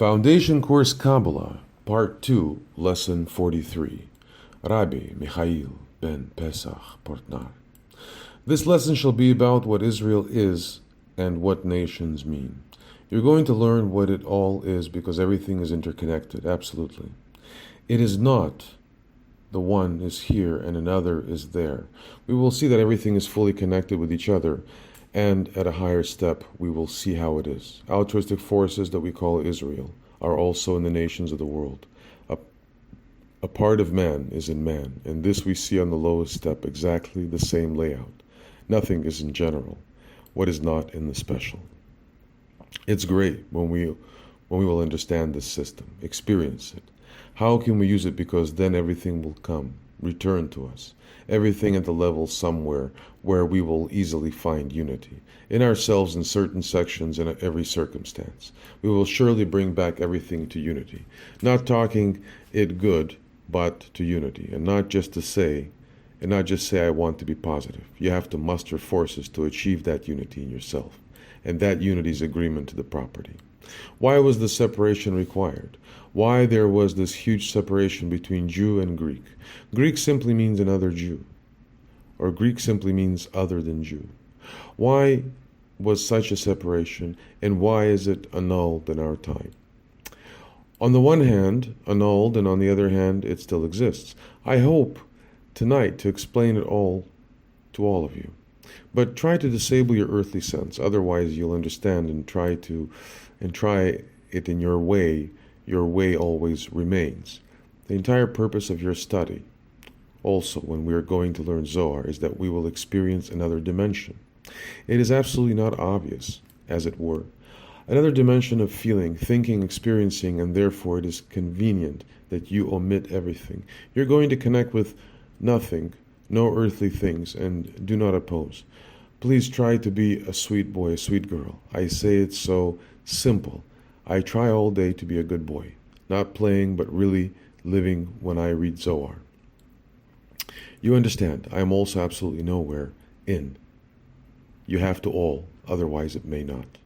Foundation Course Kabbalah, Part 2, Lesson 43. Rabbi Michael-ben-Pesach, Portnaar. This lesson shall be about what Israel is and what nations mean. You're going to learn what it all is because everything is interconnected, absolutely. It is not the one is here and another is there. We will see that everything is fully connected with each other, and at a higher step we will see how it is. Altruistic forces that we call Israel are also in the nations of the world. A part of man is in man, and this we see on the lowest step, exactly the same layout. Nothing is in general, what is not in the special. It's great when we will understand this system, experience it. How can we use it? Because then everything will come, return to us. Everything at the level somewhere where we will easily find unity. In ourselves, in certain sections, in every circumstance. We will surely bring back everything to unity. Not talking it good, but to unity. And not just say I want to be positive. You have to muster forces to achieve that unity in yourself. And that unity is agreement to the property. Why was the separation required? Why there was this huge separation between Jew and Greek? Greek simply means another Jew, or Greek simply means other than Jew. Why was such a separation, and why is it annulled in our time? On the one hand, annulled, and on the other hand, it still exists. I hope tonight to explain it all to all of you. But try to disable your earthly sense, otherwise you'll understand and try it in your way always remains. The entire purpose of your study, also when we are going to learn Zohar, is that we will experience another dimension. It is absolutely not obvious, as it were. Another dimension of feeling, thinking, experiencing, and therefore it is convenient that you omit everything. You're going to connect with nothing, no earthly things, and do not oppose. Please try to be a sweet boy, a sweet girl. I say it so simple. I try all day to be a good boy, not playing but really living when I read Zohar. You understand, I am also absolutely nowhere in. You have to all, otherwise it may not.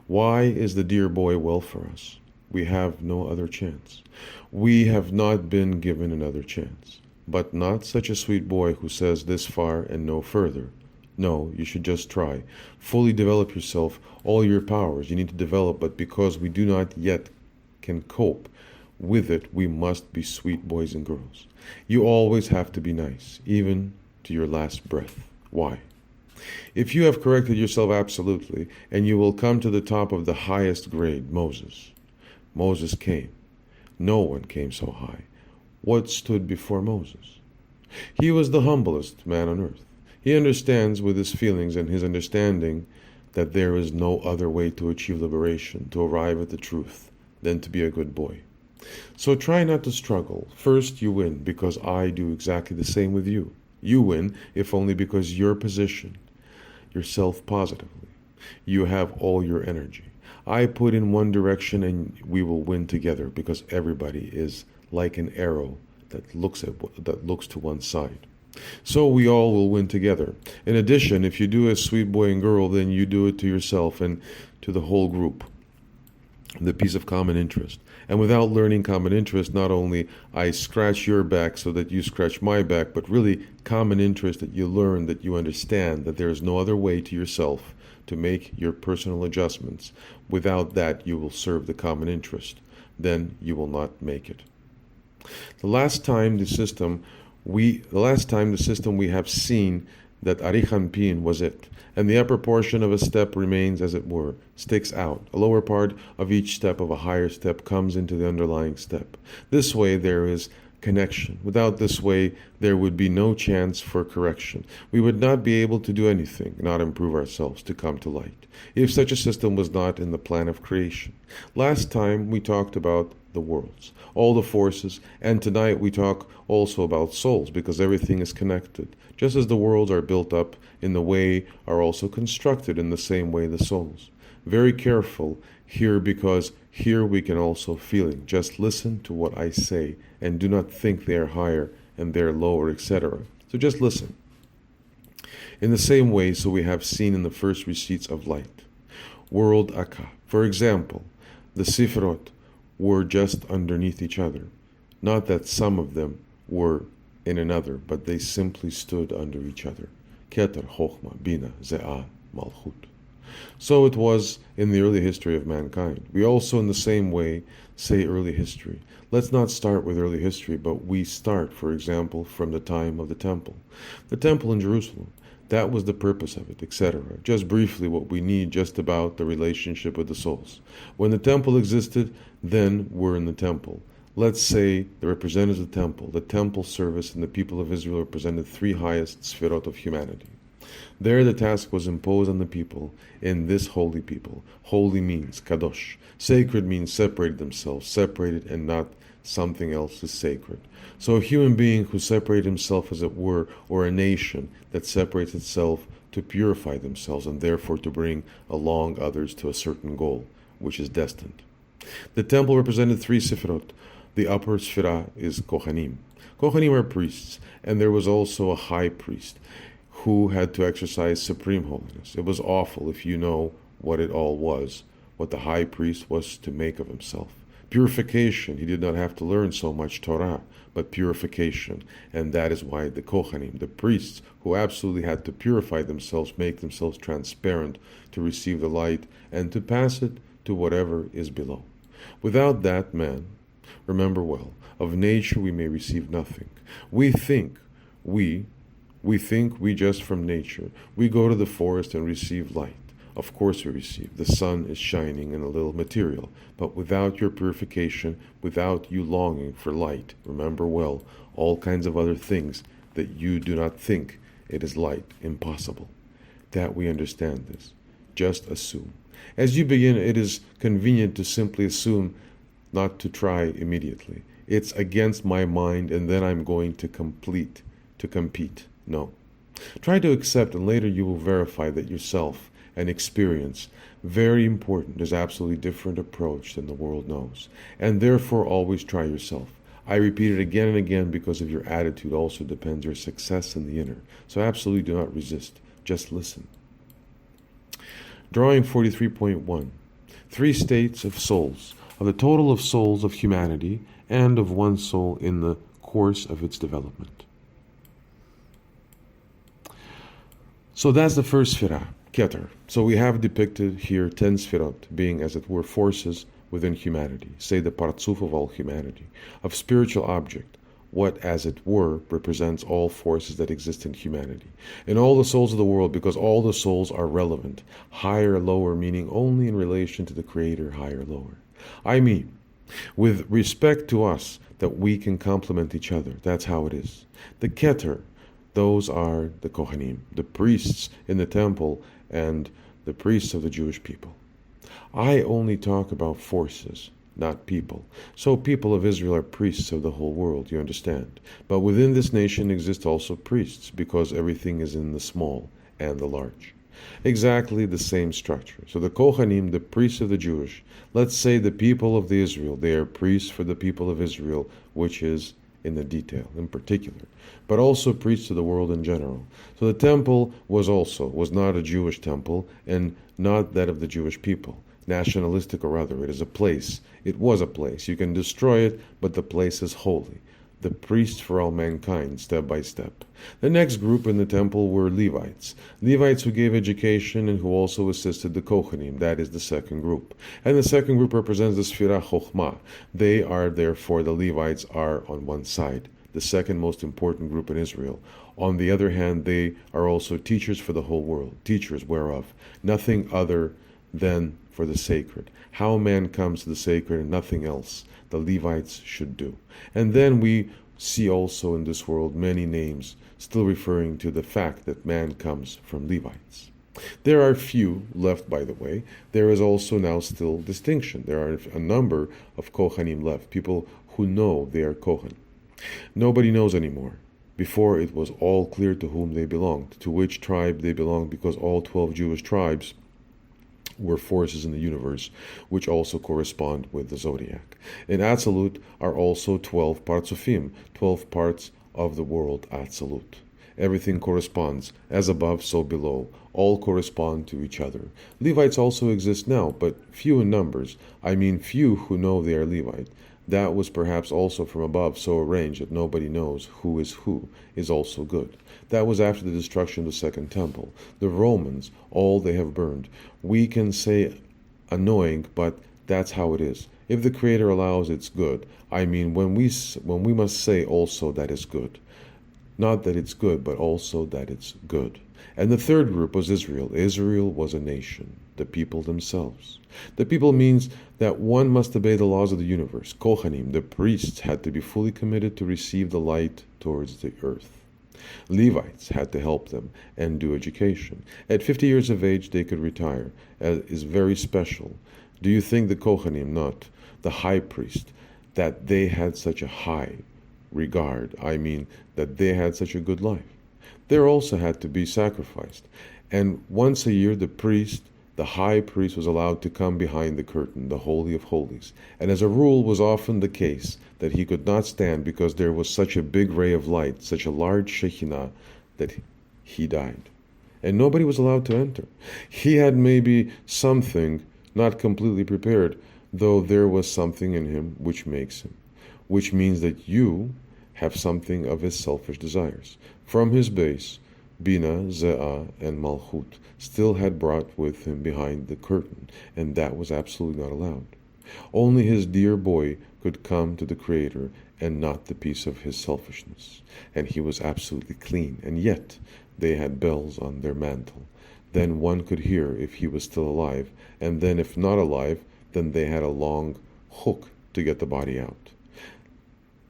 Why is the dear boy well for us? We have no other chance. We have not been given another chance. But not such a sweet boy who says this far and no further. No, you should just try. Fully develop yourself, all your powers. You need to develop, but because we do not yet can cope with it, we must be sweet boys and girls. You always have to be nice, even to your last breath. Why? If you have corrected yourself absolutely, and you will come to the top of the highest grade, Moses. Moses came. No one came so high. What stood before Moses? He was the humblest man on earth. He understands with his feelings and his understanding that there is no other way to achieve liberation, to arrive at the truth, than to be a good boy. So try not to struggle. First you win, because I do exactly the same with you. You win, if only because your position, yourself positively. You have all your energy. I put in one direction and we will win together, because everybody is like an arrow that looks to one side. So we all will win together. In addition, if you do as sweet boy and girl, then you do it to yourself and to the whole group. The piece of common interest. And without learning common interest, not only I scratch your back so that you scratch my back, but really common interest that you learn, that you understand that there is no other way to yourself to make your personal adjustments. Without that, you will serve the common interest. Then you will not make it. The last time the system we have seen that Arichan Pin was it, and the upper portion of a step remains as it were, sticks out. A lower part of each step of a higher step comes into the underlying step. This way there is connection. Without this way, there would be no chance for correction. We would not be able to do anything, not improve ourselves, to come to light, if such a system was not in the plan of creation. Last time we talked about the worlds, all the forces, and tonight we talk also about souls, because everything is connected. Just as the worlds are built up in the way, are also constructed in the same way the souls. Very careful here, because here we can also feeling. Just listen to what I say, and do not think they are higher and they're lower, etc. So just listen. In the same way, so we have seen in the first receipts of light. World Akka. For example, The Sifrot were just underneath each other. Not that some of them were in another, but they simply stood under each other. Keter, Chochma, Bina, Ze'ah, Malchut. So it was in the early history of mankind. We also, in the same way, say early history. Let's not start with early history, but we start, for example, from the time of the temple. The temple in Jerusalem, that was the purpose of it, etc. Just briefly what we need just about the relationship with the souls. When the temple existed, then we're in the temple. Let's say the representatives of the temple service, and the people of Israel represented three highest sfirot of humanity. There the task was imposed on the people in this holy people. Holy means kadosh. Sacred means separated themselves, separated and not something else is sacred. So a human being who separated himself, as it were, or a nation that separates itself to purify themselves and therefore to bring along others to a certain goal, which is destined. The temple represented three sefirot. The upper sefirah is Kohanim. Kohanim are priests, and there was also a high priest who had to exercise supreme holiness. It was awful if you know what it all was, what the high priest was to make of himself. Purification, he did not have to learn so much Torah, but purification. And that is why the Kohanim, the priests who absolutely had to purify themselves, make themselves transparent to receive the light and to pass it to whatever is below. Without that man, remember well, of nature we may receive nothing. We think we just from nature. We go to the forest and receive light. Of course we receive. The sun is shining in a little material. But without your purification, without you longing for light, remember well, all kinds of other things that you do not think it is light, impossible. That we understand this. Just assume. As you begin, it is convenient to simply assume, not to try immediately. It's against my mind, and then I'm going to compete. No. Try to accept, and later you will verify that yourself and experience, very important, is absolutely different approach than the world knows. And therefore always try yourself. I repeat it again and again because of your attitude also depends your success in the inner. So absolutely do not resist. Just listen. Drawing 43.1. Three states of souls, of the total of souls of humanity and of one soul in the course of its development. So that's the first sfirah, Keter. So we have depicted here 10 sfirot, being as it were forces within humanity, say the partzuf of all humanity, of spiritual object, what as it were represents all forces that exist in humanity, in all the souls of the world, because all the souls are relevant, higher, lower, meaning only in relation to the Creator, higher, lower. I mean, with respect to us, that we can complement each other. That's how it is. The Keter, those are the Kohanim, the priests in the temple and the priests of the Jewish people. I only talk about forces, not people. So people of Israel are priests of the whole world, you understand. But within this nation exist also priests, because everything is in the small and the large. Exactly the same structure. So the Kohanim, the priests of the Jewish, let's say the people of the Israel, they are priests for the people of Israel, which is in the detail, in particular, but also priests to the world in general. So the temple was not a Jewish temple, and not that of the Jewish people. Nationalistic, or rather, it is a place. It was a place. You can destroy it, but the place is holy. The priests for all mankind, step by step. The next group in the temple were Levites. Levites who gave education and who also assisted the Kohanim. That is the second group. And the second group represents the Sfirah Chochmah. They are, therefore, the Levites are on one side, the second most important group in Israel. On the other hand, they are also teachers for the whole world, teachers whereof, nothing other than for the sacred. How man comes to the sacred and nothing else, the Levites should do. And then we see also in this world many names still referring to the fact that man comes from Levites. There are few left, by the way. There is also now still distinction. There are a number of Kohanim left, people who know they are Kohan. Nobody knows anymore. Before it was all clear to whom they belonged, to which tribe they belonged, because all 12 Jewish tribes were forces in the universe, which also correspond with the zodiac. In Atzilut are also 12 partzufim, 12 parts of the world Atzilut. Everything corresponds. As above, so below. All correspond to each other. Levites also exist now, but few in numbers. I mean few who know they are Levite. That was perhaps also from above so arranged that nobody knows who is also good. That was after the destruction of the second temple. The Romans, all they have burned. We can say annoying, but that's how it is. If the Creator allows, it's good. I mean, when we must say also that is good. Not that it's good, but also that it's good. And the third group was Israel. Israel was a nation, the people themselves. The people means that one must obey the laws of the universe. Kohanim, the priests, had to be fully committed to receive the light towards the earth. Levites had to help them and do education. At 50 years of age, they could retire. Is very special. Do you think the Kohanim, not the high priest, that they had such a high regard? I mean, that they had such a good life. There also had to be sacrificed. And once a year, the high priest was allowed to come behind the curtain, the Holy of Holies. And as a rule was often the case that he could not stand because there was such a big ray of light, such a large Shekinah, that he died. And nobody was allowed to enter. He had maybe something not completely prepared, though there was something in him which makes him, which means that you have something of his selfish desires. From his base, Bina, Ze'ah, and Malchut still had brought with him behind the curtain, and that was absolutely not allowed. Only his dear boy could come to the Creator, and not the piece of his selfishness. And he was absolutely clean, and yet they had bells on their mantle. Then one could hear if he was still alive, and then if not alive, then they had a long hook to get the body out.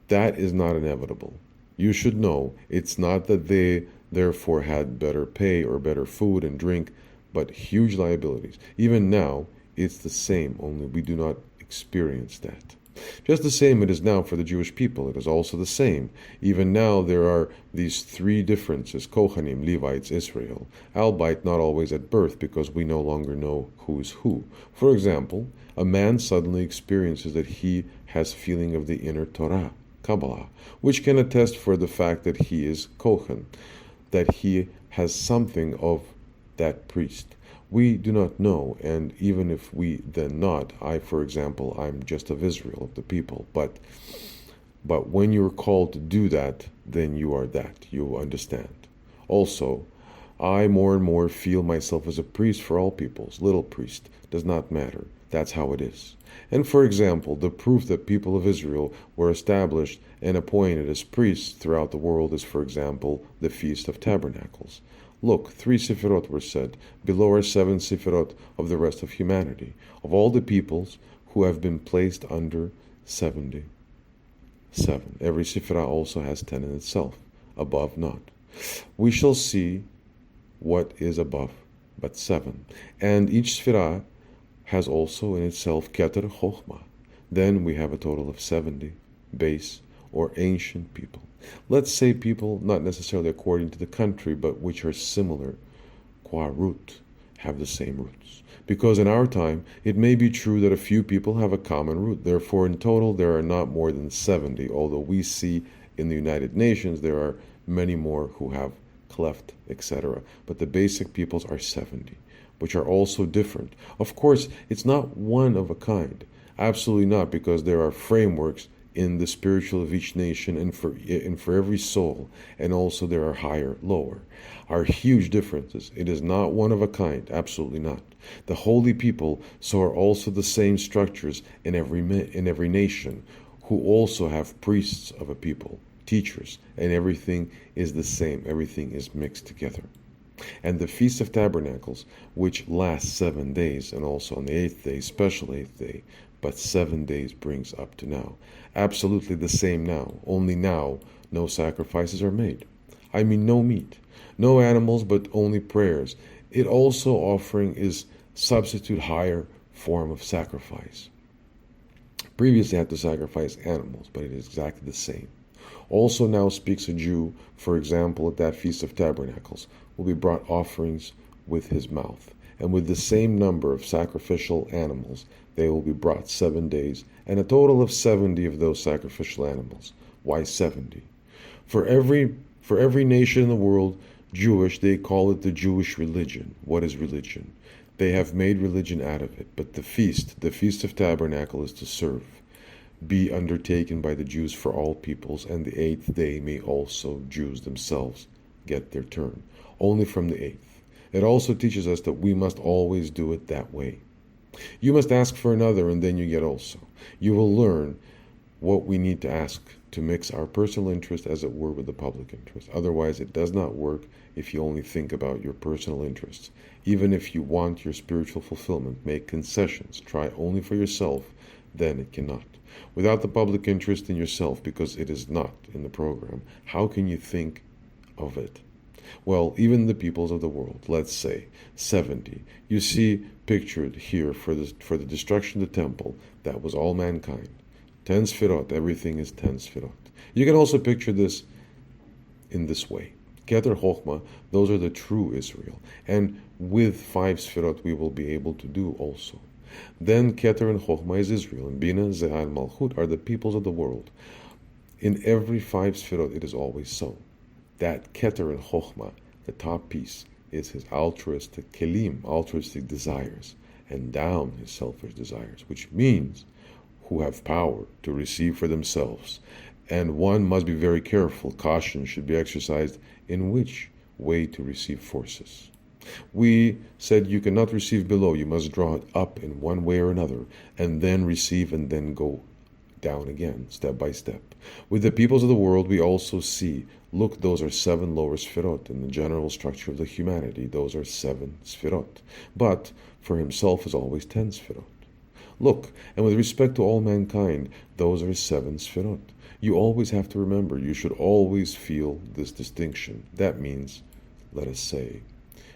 That is not inevitable. You should know it's not that they therefore had better pay or better food and drink, but huge liabilities. Even now, it's the same, only we do not experience that. Just the same it is now for the Jewish people. It is also the same. Even now there are these three differences, Kohanim, Levites, Israel, albeit not always at birth, because we no longer know who is who. For example, a man suddenly experiences that he has feeling of the inner Torah, Kabbalah, which can attest for the fact that he is Kohen, that he has something of that priest. We do not know, and even if we then not, for example, I'm just of Israel, of the people, but when you're called to do that, then you are that, you understand. Also, I more and more feel myself as a priest for all peoples, little priest, does not matter, that's how it is. And for example, the proof that people of Israel were established and appointed as priests throughout the world is, for example, the Feast of Tabernacles. Look, 3 Sefirot were said, below are 7 Sefirot of the rest of humanity, of all the peoples who have been placed under 77. Every Sefirah also has 10 in itself, above not. We shall see what is above, but 7. And each Sefirah has also in itself Keter Chochmah. Then we have a total of 70, base or ancient people. Let's say people, not necessarily according to the country, but which are similar, qua root, have the same roots. Because in our time, it may be true that a few people have a common root. Therefore, in total, there are not more than 70, although we see in the United Nations there are many more who have cleft, etc. But the basic peoples are 70, which are also different. Of course, it's not one of a kind. Absolutely not, because there are frameworks in the spiritual of each nation and for every soul, and also there are higher, lower, are huge differences. It is not one of a kind, absolutely not. The holy people so are also the same structures in every nation, who also have priests of a people, teachers, and everything is the same, everything is mixed together. And the Feast of Tabernacles, which lasts 7 days, and also on the 8th day, special 8th day, but 7 days brings up to now. Absolutely the same now, only now no sacrifices are made. I mean no meat, no animals, but only prayers. It also offering is substitute higher form of sacrifice. Previously had to sacrifice animals, but it is exactly the same. Also now speaks a Jew, for example, at that Feast of Tabernacles, will be brought offerings with his mouth, and with the same number of sacrificial animals, they will be brought 7 days, and a total of 70 of those sacrificial animals. Why 70? For every For every nation in the world, Jewish, they call it the Jewish religion. What is religion? They have made religion out of it. But the Feast of Tabernacle, is to serve, be undertaken by the Jews for all peoples, and the 8th day may also Jews themselves get their turn. Only from the 8th. It also teaches us that we must always do it that way. You must ask for another, and then you get also. You will learn what we need to ask to mix our personal interest, as it were, with the public interest. Otherwise, it does not work if you only think about your personal interests. Even if you want your spiritual fulfillment, make concessions, try only for yourself, then it cannot. Without the public interest in yourself, because it is not in the program, how can you think of it? Well, even the peoples of the world, let's say 70, you see pictured here for the destruction of the temple, that was all mankind. 10 sfirot, everything is 10 sfirot. You can also picture this in this way. Keter Chochmah, those are the true Israel. And with 5 sfirot we will be able to do also. Then Keter and Chochmah is Israel, and Bina, Ze'ah, and Malchut are the peoples of the world. In every 5 sfirot it is always so. That Keter and Chochmah, the top piece, is his altruistic kelim, altruistic desires, and down his selfish desires, which means who have power to receive for themselves. And one must be very careful. Caution should be exercised in which way to receive forces. We said you cannot receive below, you must draw it up in one way or another, and then receive, and then go down again, step by step. With the peoples of the world, we also see, look, those are 7 lower sfirot in the general structure of the humanity. Those are 7 sfirot. But for himself is always 10 sfirot. Look, and with respect to all mankind, those are 7 sfirot. You always have to remember, you should always feel this distinction. That means, let us say,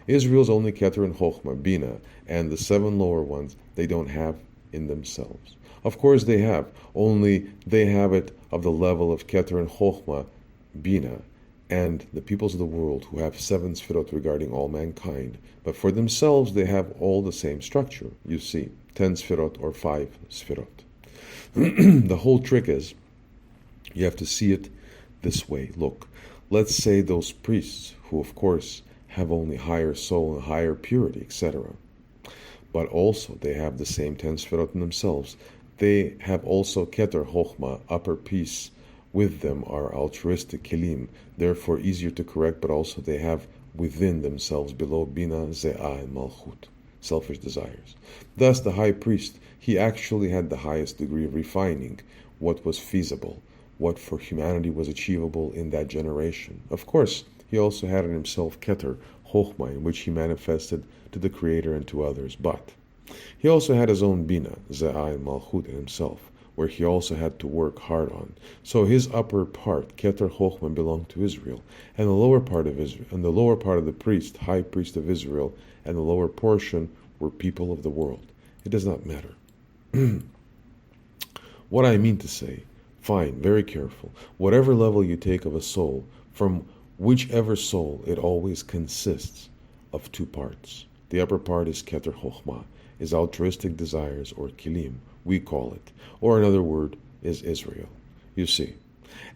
Israel's only Keter and Chochmah, Bina, and the 7 lower ones, they don't have in themselves. Of course they have, only they have it of the level of Keter and Chochmah, Bina, and the peoples of the world who have 7 sfirot regarding all mankind. But for themselves, they have all the same structure, you see, 10 sfirot or 5 sfirot. The whole trick is, you have to see it this way. Look, let's say those priests, who of course have only higher soul and higher purity, etc. But also they have the same 10 sfirot in themselves. They have also Keter Chochmah, upper peace. With them are altruistic kelim, therefore easier to correct, but also they have within themselves below Bina, Ze'ah, and Malchut, selfish desires. Thus the high priest, he actually had the highest degree of refining what was feasible, what for humanity was achievable in that generation. Of course, he also had in himself Keter, Chochmah, in which he manifested to the Creator and to others. But he also had his own Bina, Ze'ah, and Malchut in himself, where he also had to work hard on. So his upper part, Keter Chochmah, belonged to Israel, and the lower part of Israel, and the lower part of the priest, high priest of Israel, and the lower portion were people of the world. It does not matter. What I mean to say, fine, very careful. Whatever level you take of a soul, from whichever soul, it always consists of 2 parts. The upper part is Keter Chochmah, is altruistic desires, or kilim, we call it, or another word is Israel, you see.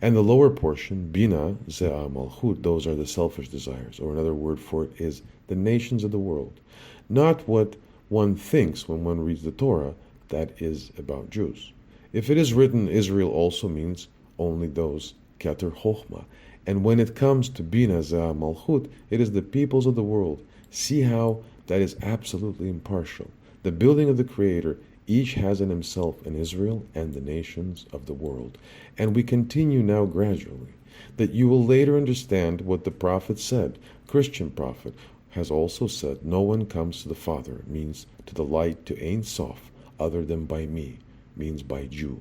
And the lower portion, Bina, Ze'ah, Malchut, those are the selfish desires, or another word for it is the nations of the world. Not what one thinks when one reads the Torah, that is about Jews. If it is written Israel also means only those Keter Chochmah. And when it comes to Bina, Ze'ah, Malchut, it is the peoples of the world. See how that is absolutely impartial. The building of the Creator, each has in himself an Israel and the nations of the world. And we continue now gradually, that you will later understand what the prophet said. Christian prophet has also said, no one comes to the Father, means to the light, to Ein Sof, other than by me, means by Jew.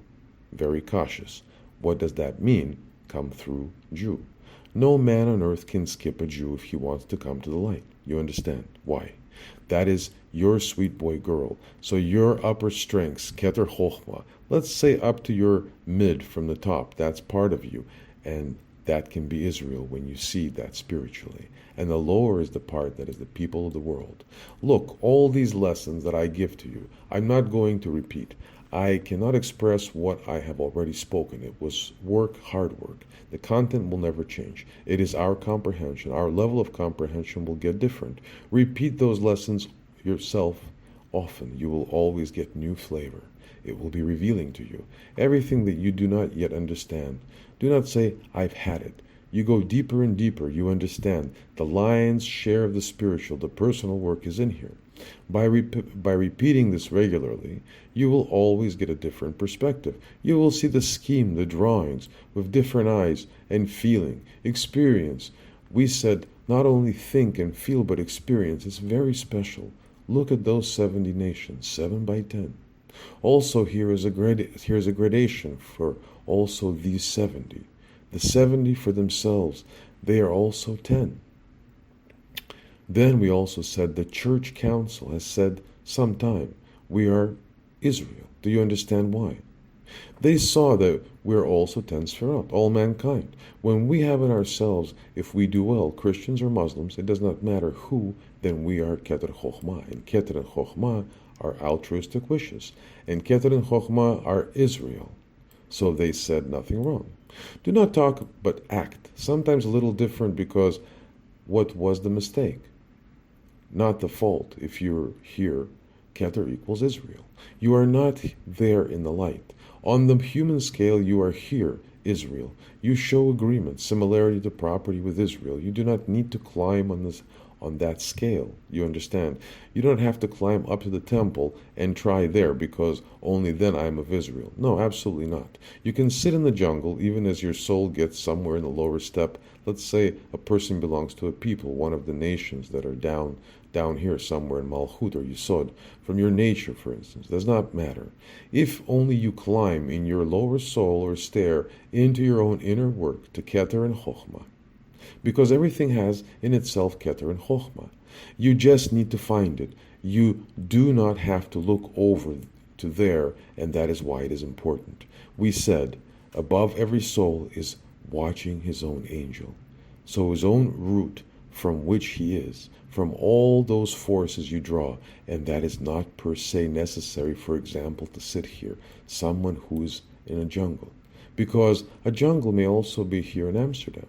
Very cautious. What does that mean? Come through Jew. No man on earth can skip a Jew if he wants to come to the light. You understand? Why? That is your sweet boy girl. So your upper strengths, Keter Chochmah, let's say up to your mid from the top, that's part of you. And that can be Israel when you see that spiritually. And the lower is the part that is the people of the world. Look, all these lessons that I give to you, I'm not going to repeat. I cannot express what I have already spoken. It was work, hard work. The content will never change. It is our comprehension. Our level of comprehension will get different. Repeat those lessons yourself often. You will always get new flavor. It will be revealing to you everything that you do not yet understand. Do not say, I've had it. You go deeper and deeper. You understand. The lion's share of the spiritual, the personal work is in here. By repeating this regularly, you will always get a different perspective. You will see the scheme, the drawings, with different eyes and feeling, experience. We said not only think and feel, but experience. It's very special. Look at those 70 nations, 7 by 10. Also, here is a gradation for also these 70. The 70 for themselves, they are also 10. Then we also said the church council has said sometime we are Israel. Do you understand why? They saw that we're also 10 Sefirot, all mankind. When we have in ourselves, if we do well, Christians or Muslims, it does not matter who, then we are Keter Chochmah. And Keter and Chochmah are altruistic wishes. And Keter and Chochmah are Israel. So they said nothing wrong. Do not talk, but act. Sometimes a little different because what was the mistake? Not the fault. If you're here, Keter equals Israel. You are not there in the light. On the human scale, you are here, Israel. You show agreement, similarity to property with Israel. You do not need to climb on that scale. You understand? You don't have to climb up to the temple and try there because only then I am of Israel. No, absolutely not. You can sit in the jungle even as your soul gets somewhere in the lower step. Let's say a person belongs to a people, one of the nations that are down here somewhere in Malchut or Yesod, from your nature, for instance, does not matter. If only you climb in your lower soul or stair into your own inner work to Keter and Chochmah, because everything has in itself Keter and Chochmah. You just need to find it. You do not have to look over to there, and that is why it is important. We said, above every soul is watching his own angel. So his own root from which he is, from all those forces you draw, and that is not per se necessary, for example, to sit here, someone who's in a jungle, because a jungle may also be here in Amsterdam.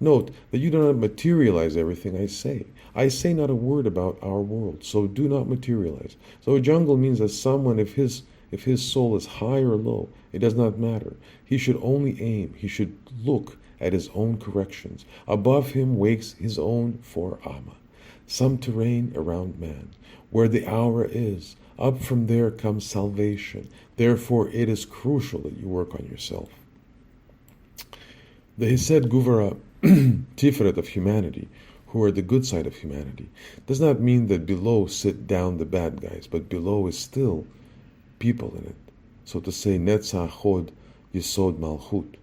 Note that you do not materialize everything I say. I say not a word about our world, so do not materialize. So a jungle means that someone, if his soul is high or low, it does not matter. He should only aim. He should look at his own corrections. Above him wakes his own for Amma, some terrain around man, where the hour is. Up from there comes salvation. Therefore, it is crucial that you work on yourself. The Hesed Guvara Tiferet of humanity, who are the good side of humanity, does not mean that below sit down the bad guys, but below is still people in it. So to say, Netzach Chod Yesod Malchut,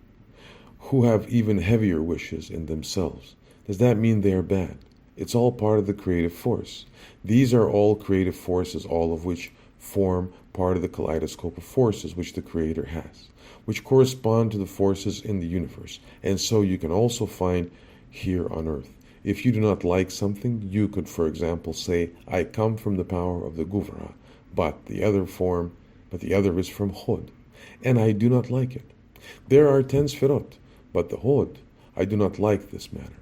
who have even heavier wishes in themselves. Does that mean they are bad? It's all part of the creative force. These are all creative forces, all of which form part of the kaleidoscope of forces which the Creator has, which correspond to the forces in the universe. And so you can also find here on earth. If you do not like something, you could, for example, say, I come from the power of the Guvra, but the other is from Chod, and I do not like it. There are 10 Sefirot, but the Chod, I do not like this matter.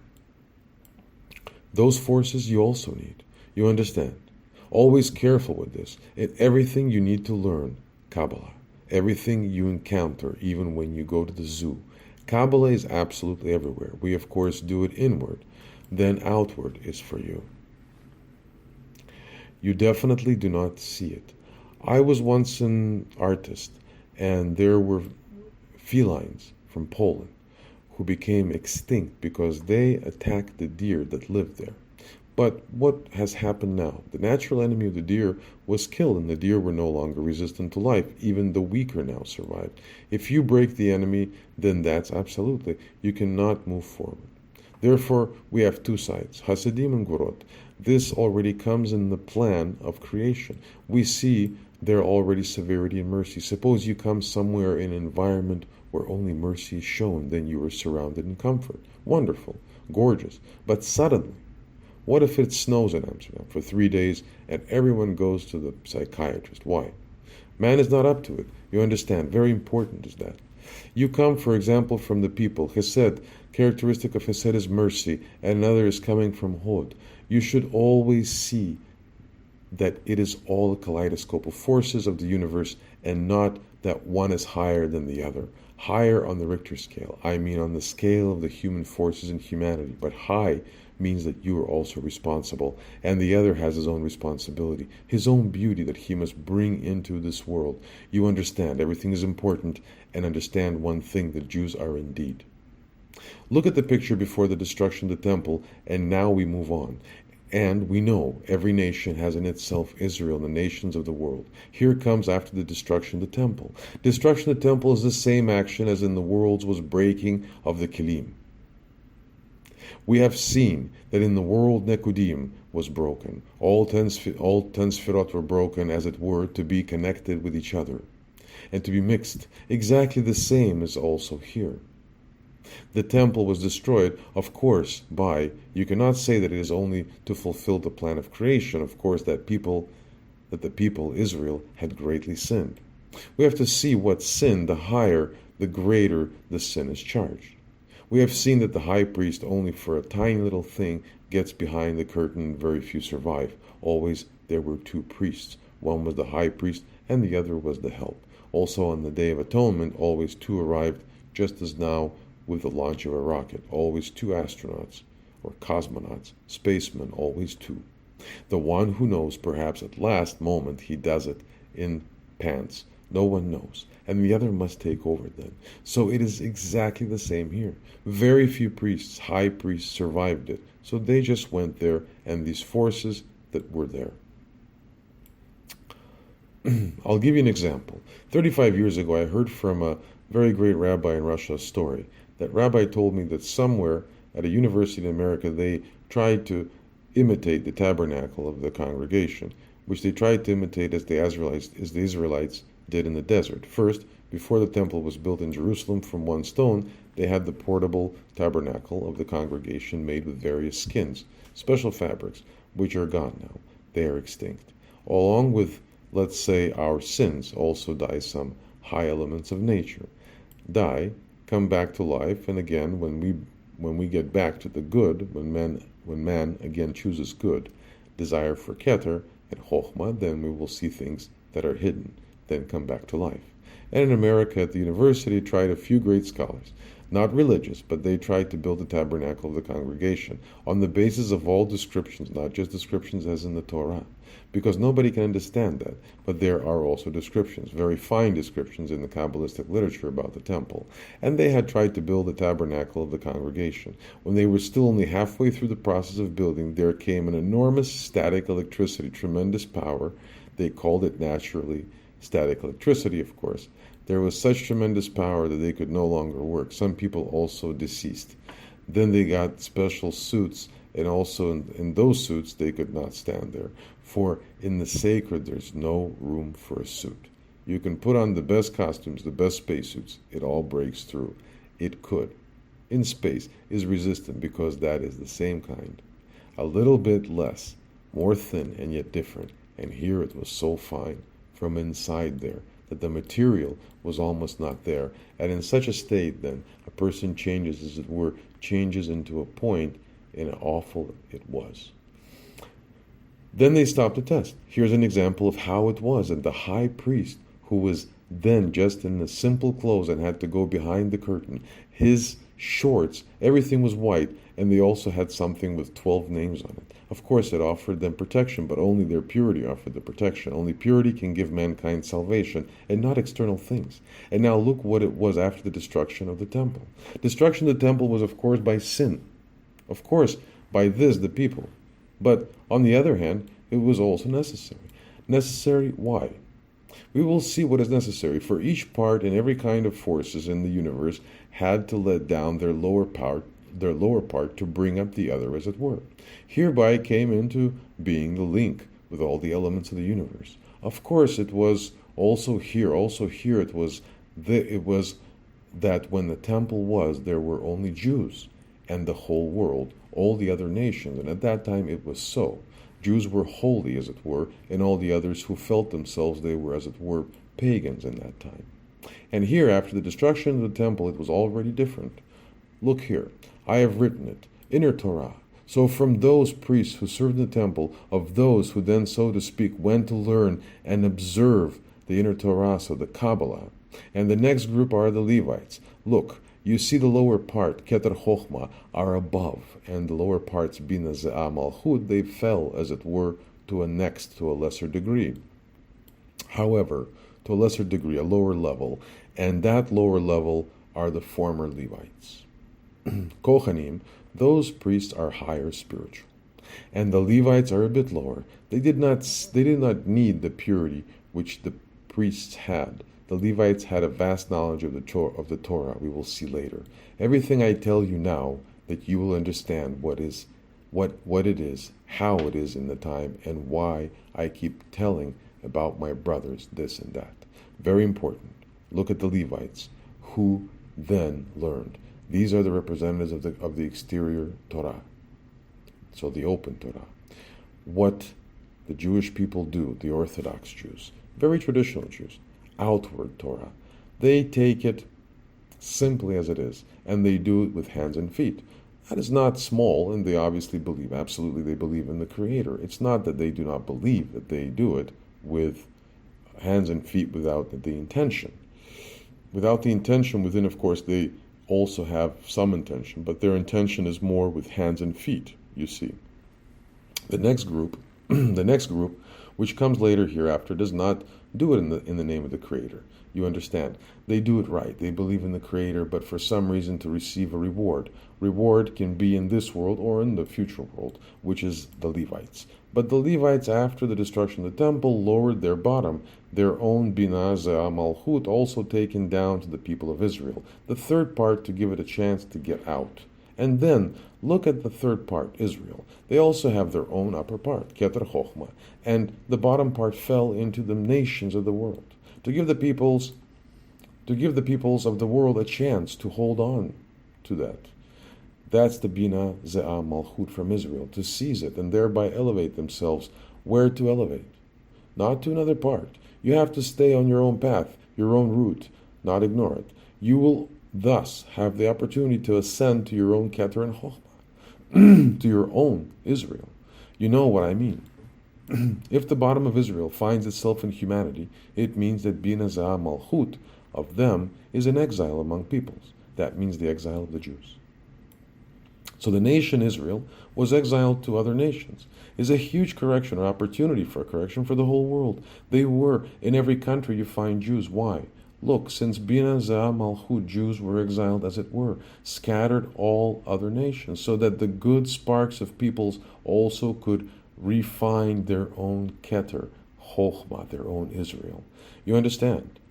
Those forces you also need. You understand? Always careful with this. In everything you need to learn Kabbalah. Everything you encounter, even when you go to the zoo. Kabbalah is absolutely everywhere. We, of course, do it inward. Then outward is for you. You definitely do not see it. I was once an artist, and there were felines from Poland who became extinct because they attacked the deer that lived there. But what has happened now? The natural enemy of the deer was killed, and the deer were no longer resistant to life. Even the weaker now survived. If you break the enemy, then that's absolutely, you cannot move forward. Therefore, we have two sides, Hasidim and Gurot. This already comes in the plan of creation. We see there already severity and mercy. Suppose you come somewhere in an environment where only mercy is shown, then you are surrounded in comfort. Wonderful, gorgeous. But suddenly, what if it snows in Amsterdam for 3 days and everyone goes to the psychiatrist? Why? Man is not up to it. You understand? Very important is that. You come, for example, from the people. Chesed, characteristic of Chesed is mercy, and another is coming from Hod. You should always see that it is all a kaleidoscope of forces of the universe, and not that one is higher than the other. Higher on the Richter scale, I mean on the scale of the human forces in humanity, but high means that you are also responsible, and the other has his own responsibility, his own beauty that he must bring into this world. You understand, everything is important, and understand one thing, that Jews are indeed. Look at the picture before the destruction of the temple, and now we move on. And we know every nation has in itself Israel, the nations of the world. Here comes after the destruction of the temple. Destruction of the temple is the same action as in the worlds was breaking of the Kelim. We have seen that in the world Nekudim was broken. All ten Sfirot were broken, as it were, to be connected with each other and to be mixed. Exactly the same is also here. The temple was destroyed, of course, you cannot say that it is only to fulfill the plan of creation, of course, that the people, Israel, had greatly sinned. We have to see what sin, the higher, the greater the sin is charged. We have seen that the high priest only for a tiny little thing gets behind the curtain and very few survive. Always there were two priests. One was the high priest and the other was the help. Also on the Day of Atonement, always two arrived, just as now with the launch of a rocket. Always two astronauts, or cosmonauts, spacemen, always two. The one who knows, perhaps at last moment he does it in pants. No one knows. And the other must take over then. So it is exactly the same here. Very few priests, high priests, survived it. So they just went there, and these forces that were there. I'll give you an example. 35 years ago, I heard from a very great rabbi in Russia a story. That rabbi told me that somewhere at a university in America, they tried to imitate the tabernacle of the congregation, which they tried to imitate as the Israelites did in the desert. First, before the temple was built in Jerusalem from one stone, they had the portable tabernacle of the congregation made with various skins, special fabrics, which are gone now. They are extinct. Along with, let's say, our sins, also die some high elements of nature. Die, come back to life, and again, when we get back to the good, when man again chooses good, desire for Keter and Chochmah, then we will see things that are hidden, then come back to life. And in America, at the university, tried a few great scholars, not religious, but they tried to build the tabernacle of the congregation on the basis of all descriptions, not just descriptions as in the Torah, because nobody can understand that. But there are also descriptions, very fine descriptions in the Kabbalistic literature about the temple. And they had tried to build the tabernacle of the congregation. When they were still only halfway through the process of building, there came an enormous static electricity, tremendous power. They called it naturally static electricity, of course. There was such tremendous power that they could no longer work. Some people also deceased. Then they got special suits, and also in those suits they could not stand there. For in the sacred there's no room for a suit. You can put on the best costumes, the best spacesuits. It all breaks through. It could. In space is resistant because that is the same kind. A little bit less, more thin and yet different. And here it was so fine from inside there that the material was almost not there. And in such a state, then, a person changes, as it were, changes into a point, and awful it was. Then they stopped the test. Here's an example of how it was. And the high priest, who was then just in the simple clothes and had to go behind the curtain, his shorts, everything was white, and they also had something with 12 names on it. Of course, it offered them protection, but only their purity offered the protection. Only purity can give mankind salvation, and not external things. And now look what it was after the destruction of the temple. Destruction of the temple was, of course, by sin. Of course, by this, the people. But, on the other hand, it was also necessary. Necessary, why? We will see what is necessary, for each part and every kind of forces in the universe had to let down their lower part to bring up the other, as it were. Hereby came into being the link with all the elements of the universe. Of course, it was also here it was that when the temple was, there were only Jews and the whole world, all the other nations, and at that time it was so. Jews were holy, as it were, and all the others who felt themselves they were, as it were, pagans in that time. And here, after the destruction of the temple, it was already different. Look here, I have written it, inner Torah. So from those priests who served in the temple, of those who then, so to speak, went to learn and observe the inner Torah, so the Kabbalah. And the next group are the Levites. Look, you see the lower part, Keter Chochma, are above, and the lower parts, Bina Ze'ah Malchut, they fell, as it were, to a lesser degree. However, to a lesser degree, a lower level, and that lower level are the former Levites. Kohanim, those priests are higher spiritual, and the Levites are a bit lower. They did not need the purity which the priests had. The Levites had a vast knowledge of the Torah. We will see later. Everything I tell you now, that you will understand what it is, how it is in the time, and why I keep telling about my brothers this and that. Very important. Look at the Levites, who then learned. These are the representatives of the exterior Torah, so the open Torah. What the Jewish people do, the Orthodox Jews, very traditional Jews, outward Torah, they take it simply as it is, and they do it with hands and feet. That is not small, and they obviously believe, absolutely they believe in the Creator. It's not that they do not believe that they do it with hands and feet without the intention. Without the intention within, of course, they also have some intention, but their intention is more with hands and feet, you see. The next group, which comes later hereafter, does not do it in the name of the Creator. You understand? They do it right. They believe in the Creator, but for some reason to receive a reward. Reward can be in this world or in the future world, which is the Levites. But the Levites, after the destruction of the temple, lowered their bottom, their own Bina Ze'ah Malchut, also taken down to the people of Israel. The third part to give it a chance to get out. And then, look at the third part, Israel. They also have their own upper part, Keter Chochma, and the bottom part fell into the nations of the world, to give the peoples of the world a chance to hold on to that. That's the Bina Ze'ah Malchut from Israel, to seize it and thereby elevate themselves. Where to elevate? Not to another part. You have to stay on your own path, your own route, not ignore it. You will thus have the opportunity to ascend to your own Keter and Chochma, to your own Israel. You know what I mean. If the bottom of Israel finds itself in humanity, it means that Bina Ze'ah Malchut of them is in exile among peoples. That means the exile of the Jews. So the nation Israel was exiled to other nations. Is a huge correction, or opportunity for a correction for the whole world. They were, in every country you find Jews. Why? Look, since Bina Ze'ah Malchut, Jews were exiled, as it were, scattered all other nations, so that the good sparks of peoples also could refine their own Keter, Chochma, their own Israel. You understand?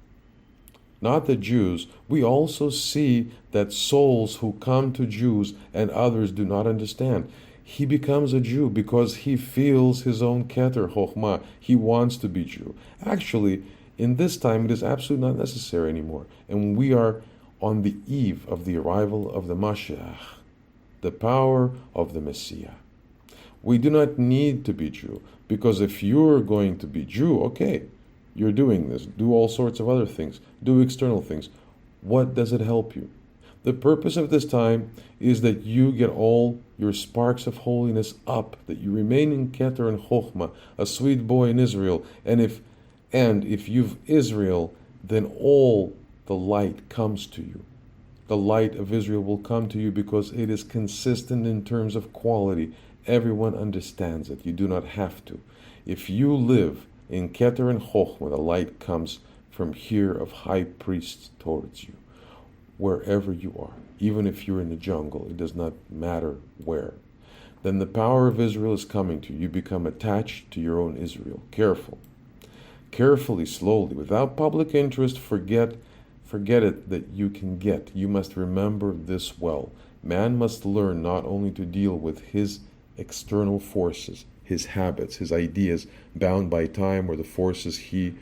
Not the Jews. We also see that souls who come to Jews and others do not understand. He becomes a Jew because he feels his own Keter, Chochma. He wants to be Jew. Actually, in this time, it is absolutely not necessary anymore. And we are on the eve of the arrival of the Mashiach, the power of the Messiah. We do not need to be Jew, because if you're going to be Jew, okay, you're doing this. Do all sorts of other things. Do external things. What does it help you? The purpose of this time is that you get all your sparks of holiness up, that you remain in Keter and Chochma, a sweet boy in Israel. And if you've Israel, then all the light comes to you. The light of Israel will come to you because it is consistent in terms of quality. Everyone understands it. You do not have to. If you live in Keter and Chochma, the light comes from here of high priests towards you, wherever you are. Even if you're in the jungle, it does not matter where. Then the power of Israel is coming to you. You become attached to your own Israel. Carefully, slowly, without public interest, forget it that you can get. You must remember this well. Man must learn not only to deal with his external forces, his habits, his ideas, bound by time, or the forces he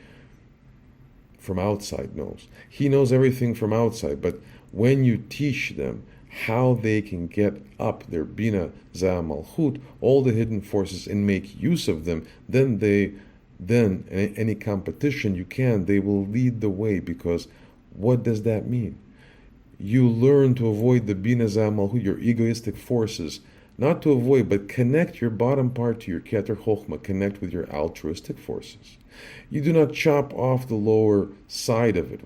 from outside knows. He knows everything from outside, but when you teach them how they can get up their Bina Ze'ah Malchut, all the hidden forces, and make use of them, then they then any competition you can, they will lead the way, because what does that mean? You learn to avoid the Bina Malhut, your egoistic forces, not to avoid, but connect your bottom part to your Keter Chochmah, connect with your altruistic forces. You do not chop off the lower side of it,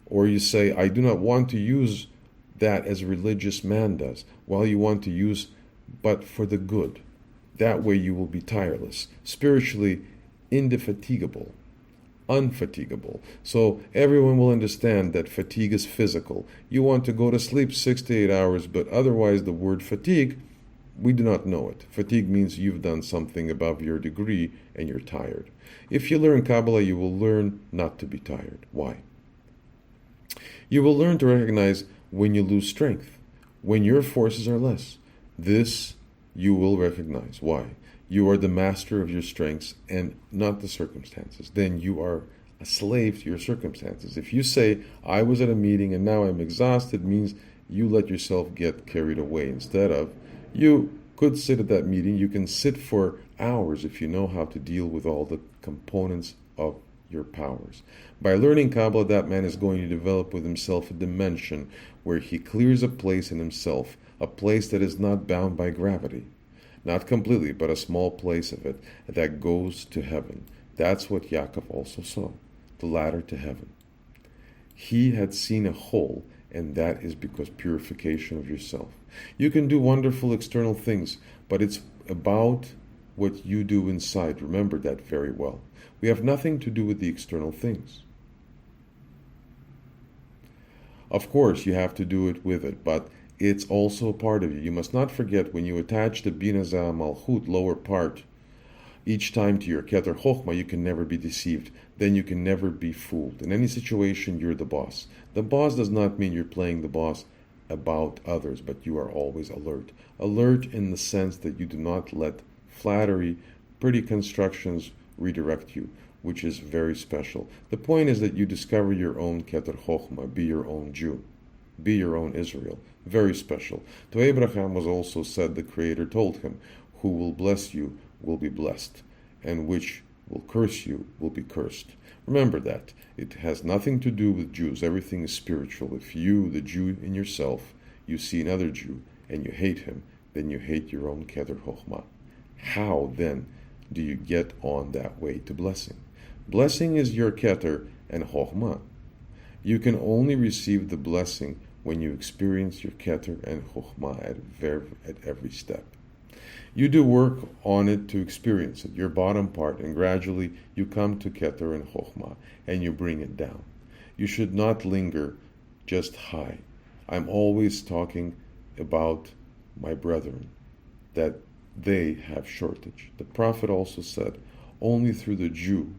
or you say, I do not want to use that as a religious man does, while you want to use, but for the good. That way you will be tireless, spiritually indefatigable, unfatigable. So everyone will understand that fatigue is physical. You want to go to sleep 6 to 8 hours, but otherwise the word fatigue, we do not know it. Fatigue means you've done something above your degree and you're tired. If you learn Kabbalah, you will learn not to be tired. Why? You will learn to recognize when you lose strength, when your forces are less. This you will recognize. Why? You are the master of your strengths and not the circumstances. Then you are a slave to your circumstances. If you say, I was at a meeting and now I'm exhausted, means you let yourself get carried away. Instead of, you could sit at that meeting. You can sit for hours if you know how to deal with all the components of your powers. By learning Kabbalah, that man is going to develop with himself a dimension where he clears a place in himself, a place that is not bound by gravity. Not completely, but a small place of it that goes to heaven. That's what Yaakov also saw, the ladder to heaven. He had seen a hole, and that is because purification of yourself. You can do wonderful external things, but it's about what you do inside. Remember that very well. We have nothing to do with the external things. Of course, you have to do it with it, but it's also a part of you. You must not forget, when you attach the Bina Malchut, lower part, each time to your Keter Chochmah, you can never be deceived. Then you can never be fooled. In any situation, you're the boss. The boss does not mean you're playing the boss about others, but you are always alert. Alert in the sense that you do not let flattery, pretty constructions redirect you, which is very special. The point is that you discover your own Keter Chochmah, be your own Jew, be your own Israel. Very special. To Abraham was also said, the Creator told him, who will bless you will be blessed, and which will curse you will be cursed. Remember that. It has nothing to do with Jews. Everything is spiritual. If you, the Jew in yourself, you see another Jew and you hate him, then you hate your own Keter Chochmah. How, then, do you get on that way to blessing? Blessing is your Keter and Chochmah. You can only receive the blessing when you experience your Keter and Chochmah at every step. You do work on it to experience it, your bottom part, and gradually you come to Keter and Chochmah, and you bring it down. You should not linger just high. I'm always talking about my brethren, that they have shortage. The prophet also said, only through the Jew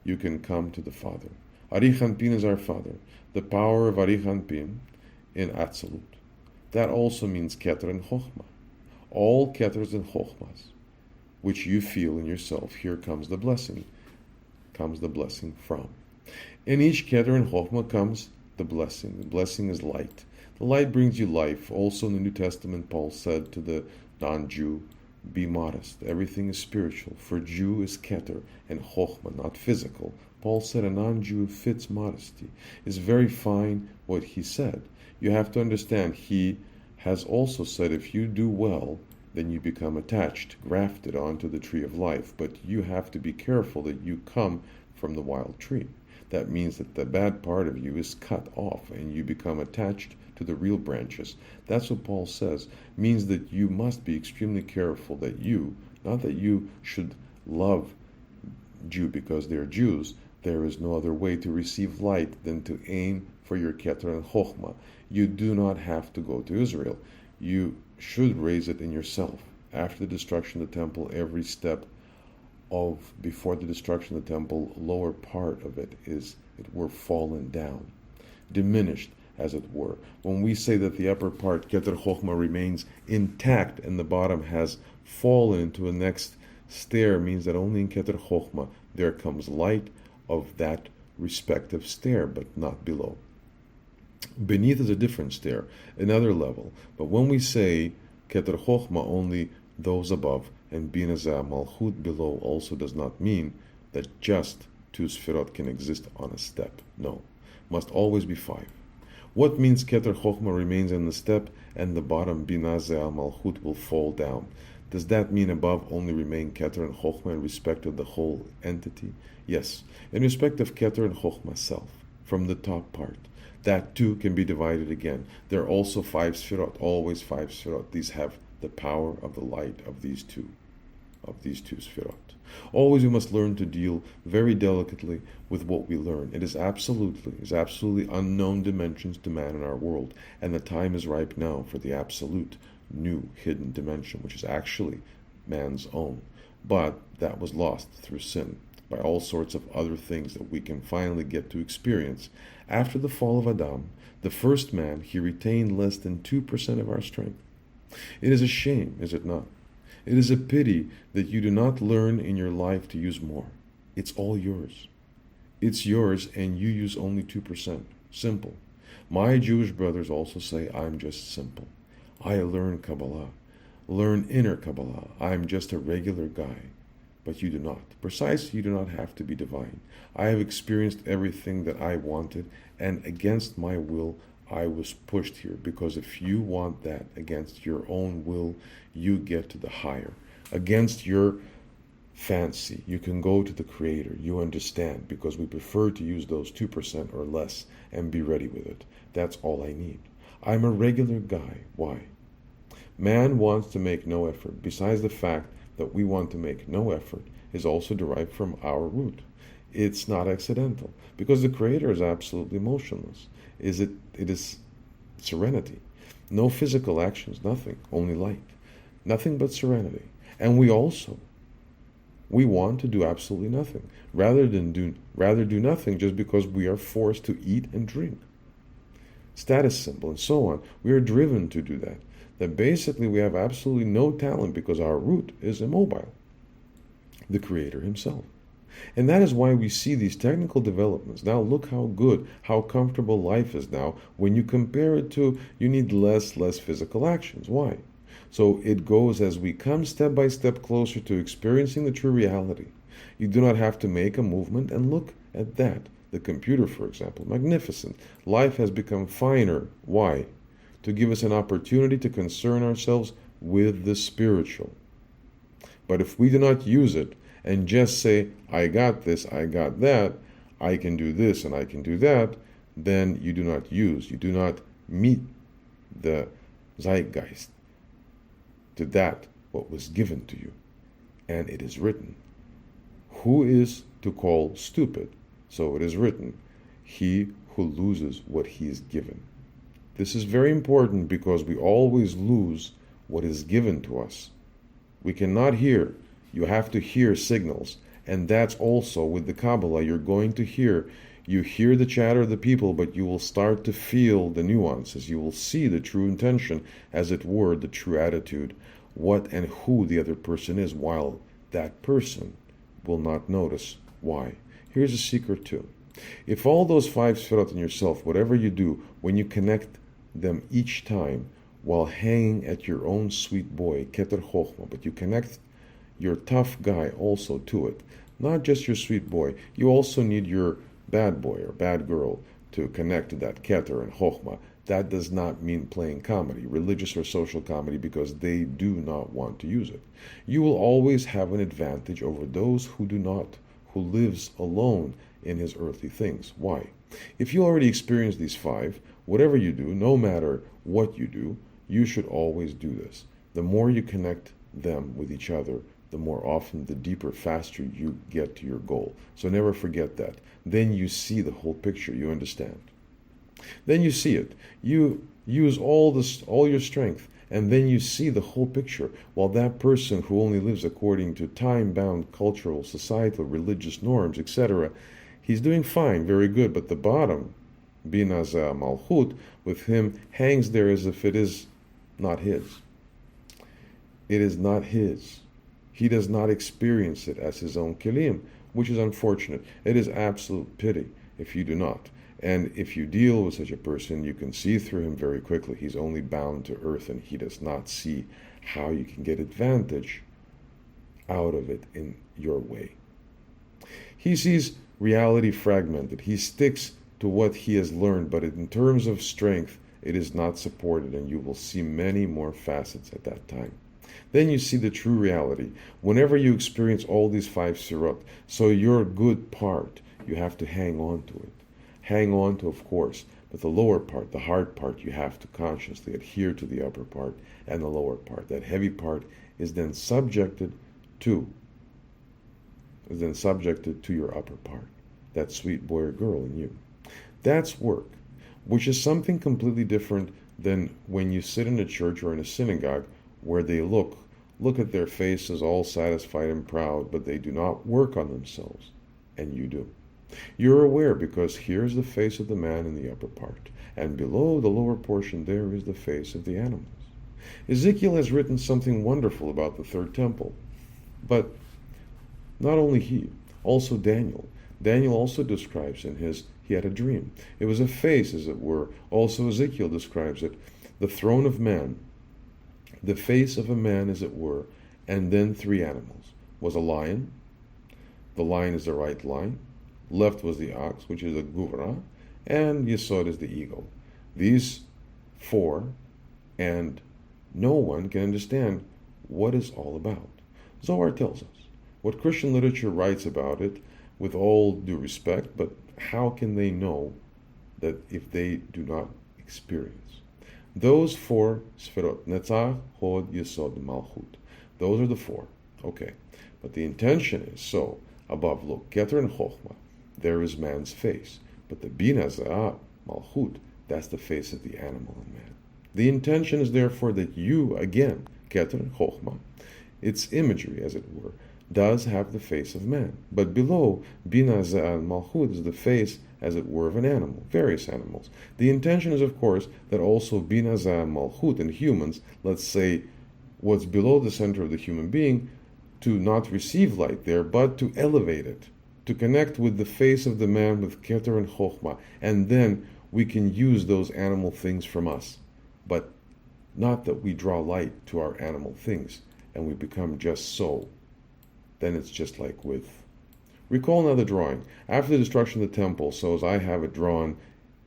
you can come to the Father. Arich Anpin is our Father. The power of Arich Anpin in Atzilut. That also means Keter and Chochmah. All Keters and Chochmahs, which you feel in yourself, here comes the blessing from. In each Keter and Chochmah comes the blessing. The blessing is light. The light brings you life. Also in the New Testament, Paul said to the non-Jew, be modest. Everything is spiritual. For Jew is Keter and Chochmah, not physical. Paul said a non-Jew fits modesty. It's very fine what he said. You have to understand, he has also said, if you do well, then you become attached, grafted onto the tree of life. But you have to be careful that you come from the wild tree. That means that the bad part of you is cut off and you become attached to the real branches. That's what Paul says. Means that you must be extremely careful that you, not that you should love Jew because they're Jews. There is no other way to receive light than to aim for your Keter and Chochmah. You do not have to go to Israel. You should raise it in yourself. After the destruction of the temple, every step before the destruction of the temple, lower part of it were fallen down, diminished, as it were. When we say that the upper part, Keter Chochmah, remains intact and the bottom has fallen into a next stair, means that only in Keter Chochmah there comes light of that respective stair, but not below. Beneath is a different stair, another level. But when we say Keter Chochmah, only those above, and Bina Malchut below, also does not mean that just 2 Sfirot can exist on a step. No, must always be 5. What means Keter Chochmah remains in the step and the bottom Binah Ze'ah Malchut will fall down? Does that mean above only remain Keter and Chochmah in respect of the whole entity? Yes, in respect of Keter and Chochmah self, from the top part. That too can be divided again. There are also 5 Sfirot, always 5 Sfirot. These have the power of the light of these two Sfirot. Always we must learn to deal very delicately with what we learn. It is absolutely unknown dimensions to man in our world, and the time is ripe now for the absolute new hidden dimension, which is actually man's own, but that was lost through sin, by all sorts of other things that we can finally get to experience. After the fall of Adam, the first man, he retained less than 2% of our strength. It is a shame, is it not? It is a pity that you do not learn in your life to use more. It's all yours. It's yours and you use only 2%. Simple. My Jewish brothers also say, I'm just simple. I learn Kabbalah. Learn inner Kabbalah. I'm just a regular guy. But you do not. Precisely, you do not have to be divine. I have experienced everything that I wanted, and against my will, I was pushed here, because if you want that against your own will, you get to the higher. Against your fancy, you can go to the Creator. You understand, because we prefer to use those 2% or less and be ready with it. That's all I need. I'm a regular guy. Why? Man wants to make no effort. Besides the fact that we want to make no effort is also derived from our root. It's not accidental, because the Creator is absolutely motionless. It is serenity. No physical actions, nothing, only light. Nothing but serenity. And we want to do absolutely nothing, rather do nothing just because we are forced to eat and drink. Status symbol and so on. We are driven to do that. That basically we have absolutely no talent because our root is immobile. The Creator himself. And that is why we see these technical developments. Now look how good, how comfortable life is now when you compare it to you need less physical actions. Why? So it goes as we come step by step closer to experiencing the true reality. You do not have to make a movement, and look at that. The computer, for example, magnificent. Life has become finer. Why? To give us an opportunity to concern ourselves with the spiritual. But if we do not use it and just say, I got this, I got that, I can do this and I can do that, then you do not meet the zeitgeist to that what was given to you. And it is written, who is to call stupid? So it is written, he who loses what he is given. This is very important because we always lose what is given to us. We cannot hear. You have to hear signals. And that's also with the Kabbalah. You're going to hear. You hear the chatter of the people, but you will start to feel the nuances. You will see the true intention, as it were, the true attitude, what and who the other person is, while that person will not notice why. Here's a secret too. If all those 5 sfirot in yourself, whatever you do, when you connect them each time while hanging at your own sweet boy, Keter Chochmah, but you connect your tough guy also to it, not just your sweet boy, you also need your bad boy or bad girl to connect to that Keter and Chochmah. That does not mean playing comedy, religious or social comedy, because they do not want to use it. You will always have an advantage over those who do not, who lives alone in his earthly things. Why? If you already experience these 5, whatever you do, no matter what you do, you should always do this. The more you connect them with each other, the more often, the deeper, faster you get to your goal. So never forget that. Then you see the whole picture, you understand. Then you see it. You use all your strength, and then you see the whole picture, while that person who only lives according to time-bound cultural, societal, religious norms, etc., he's doing fine, very good, but the bottom, Binah Ze'ah Malchut, with him hangs there as if it is not his. It is not his. He does not experience it as his own kilim, which is unfortunate. It is absolute pity if you do not. And if you deal with such a person, you can see through him very quickly. He's only bound to earth, and he does not see how you can get advantage out of it in your way. He sees reality fragmented. He sticks to what he has learned, but in terms of strength, it is not supported, and you will see many more facets at that time. Then you see the true reality. Whenever you experience all these five sirot, so your good part, you have to hang on to it. Hang on to, of course, but the lower part, the hard part, you have to consciously adhere to the upper part and the lower part. That heavy part is then subjected to your upper part, that sweet boy or girl in you. That's work, which is something completely different than when you sit in a church or in a synagogue where they look at their faces all satisfied and proud, but they do not work on themselves, and you do. You're aware because here's the face of the man in the upper part, and below the lower portion there is the face of the animals. Ezekiel has written something wonderful about the third temple, but not only he, also Daniel. Daniel also describes he had a dream. It was a face, as it were. Also Ezekiel describes it. The throne of man, the face of a man, as it were, and then three animals. Was a lion. The lion is the right line. Left was the ox, which is the guvra, and Yesod is the eagle. These four, and no one can understand what it's all about. Zohar tells us. What Christian literature writes about it, with all due respect, but how can they know that if they do not experience? Those four sferot, Netzach, Hod, Yesod, Malchut. Those are the four. Okay. But the intention is, so, above, look, Keter and Chochmah, there is man's face. But the Bina, Zerah, Malchut, that's the face of the animal in man. The intention is therefore that you, again, Keter and Chochmah, its imagery, as it were, does have the face of man. But below, Bina, Zerah, and Malchut is the face, as it were, of an animal, various animals. The intention is, of course, that also Bina, Zerah, and Malchut in humans, let's say, what's below the center of the human being, to not receive light there, but to elevate it, to connect with the face of the man with Keter and Chochmah, and then we can use those animal things from us. But not that we draw light to our animal things, and we become just so. Then it's just like with... Recall now the drawing. After the destruction of the temple, so as I have it drawn,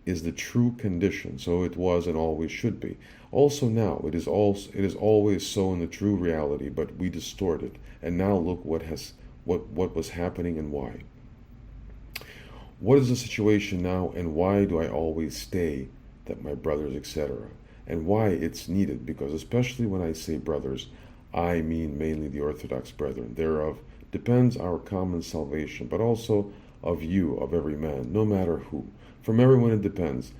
is the true condition, so it was and always should be. Also now, it is always so in the true reality, but we distort it. And now look what was happening and why. What is the situation now, and why do I always stay that my brothers, etc.? And why it's needed, because especially when I say brothers, I mean mainly the Orthodox brethren. Thereof depends our common salvation, but also of you, of every man, no matter who. From everyone it depends.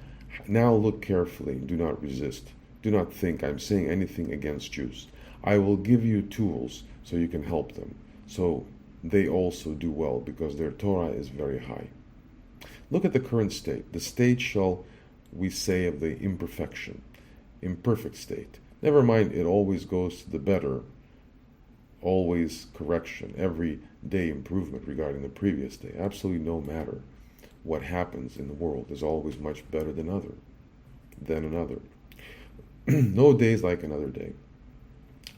Now look carefully, do not resist. Do not think I'm saying anything against Jews. I will give you tools so you can help them, so they also do well, because their Torah is very high. Look at the current state. The state, shall we say, of the imperfect state. Never mind, it always goes to the better, always correction, every day improvement regarding the previous day. Absolutely no matter what happens in the world is always much better than another. No day is like another day.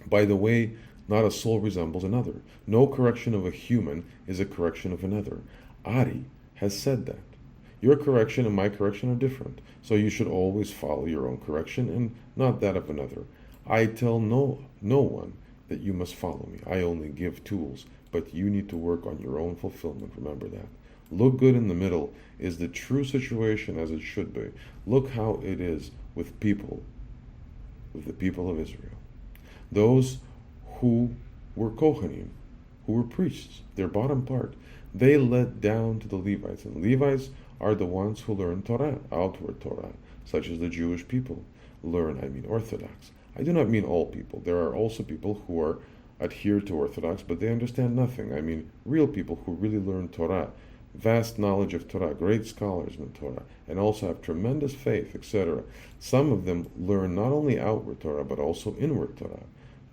By the way, not a soul resembles another. No correction of a human is a correction of another. Ari has said that. Your correction and my correction are different, so you should always follow your own correction and not that of another. I tell no one that you must follow me. I only give tools, but you need to work on your own fulfillment. Remember that. Look good in the middle is the true situation as it should be. Look how it is with the people of Israel. Those who were Kohanim, who were priests, their bottom part, they led down to the Levites. And Levites are the ones who learn Torah, outward Torah, such as the Jewish people learn, Orthodox. I do not mean all people. There are also people who are adhered to Orthodox, but they understand nothing. Real people who really learn Torah, vast knowledge of Torah, great scholars in Torah, and also have tremendous faith, etc. Some of them learn not only outward Torah, but also inward Torah,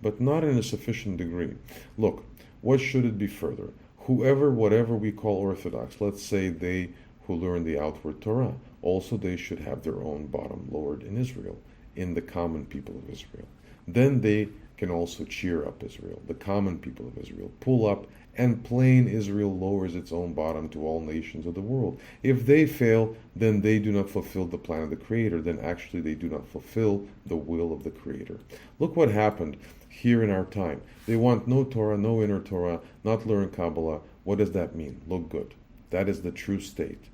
but not in a sufficient degree. Look, what should it be further? Whatever we call Orthodox, let's say they who learn the outward Torah, also they should have their own bottom lowered in Israel, in the common people of Israel. Then they can also cheer up Israel, the common people of Israel, pull up, and plain Israel lowers its own bottom to all nations of the world. If they fail, then they do not fulfill the plan of the Creator, then actually they do not fulfill the will of the Creator. Look what happened here in our time. They want no Torah, no inner Torah, not learn Kabbalah. What does that mean? Look good. That is the true state.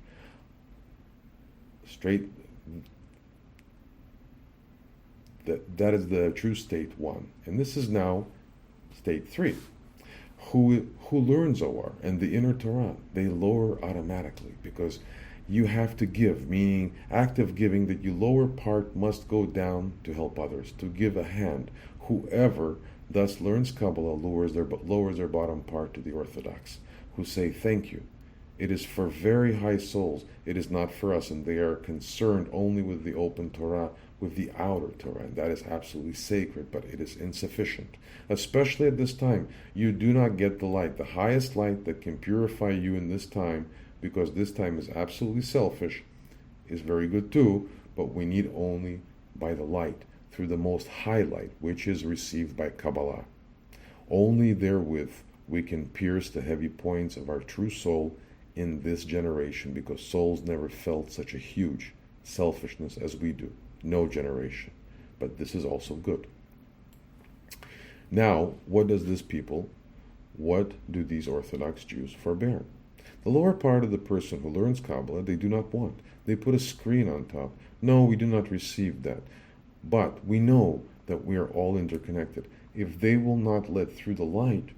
That is the true state 1. And this is now state 3. Who learns Zohar and the inner Torah, they lower automatically, because you have to give, meaning active giving, that you lower part must go down to help others, to give a hand. Whoever thus learns Kabbalah lowers their bottom part to the Orthodox, who say thank you. It is for very high souls. It is not for us, and they are concerned only with the open Torah, with the outer Torah, and that is absolutely sacred, but it is insufficient. Especially at this time, you do not get the light, the highest light that can purify you in this time, because this time is absolutely selfish, is very good too, but we need only by the light, through the most high light, which is received by Kabbalah. Only therewith we can pierce the heavy points of our true soul in this generation, because souls never felt such a huge selfishness as we do. No generation. But this is also good. Now, what do these Orthodox Jews forbear? The lower part of the person who learns Kabbalah, they do not want. They put a screen on top. No, we do not receive that. But we know that we are all interconnected. If they will not let through the light,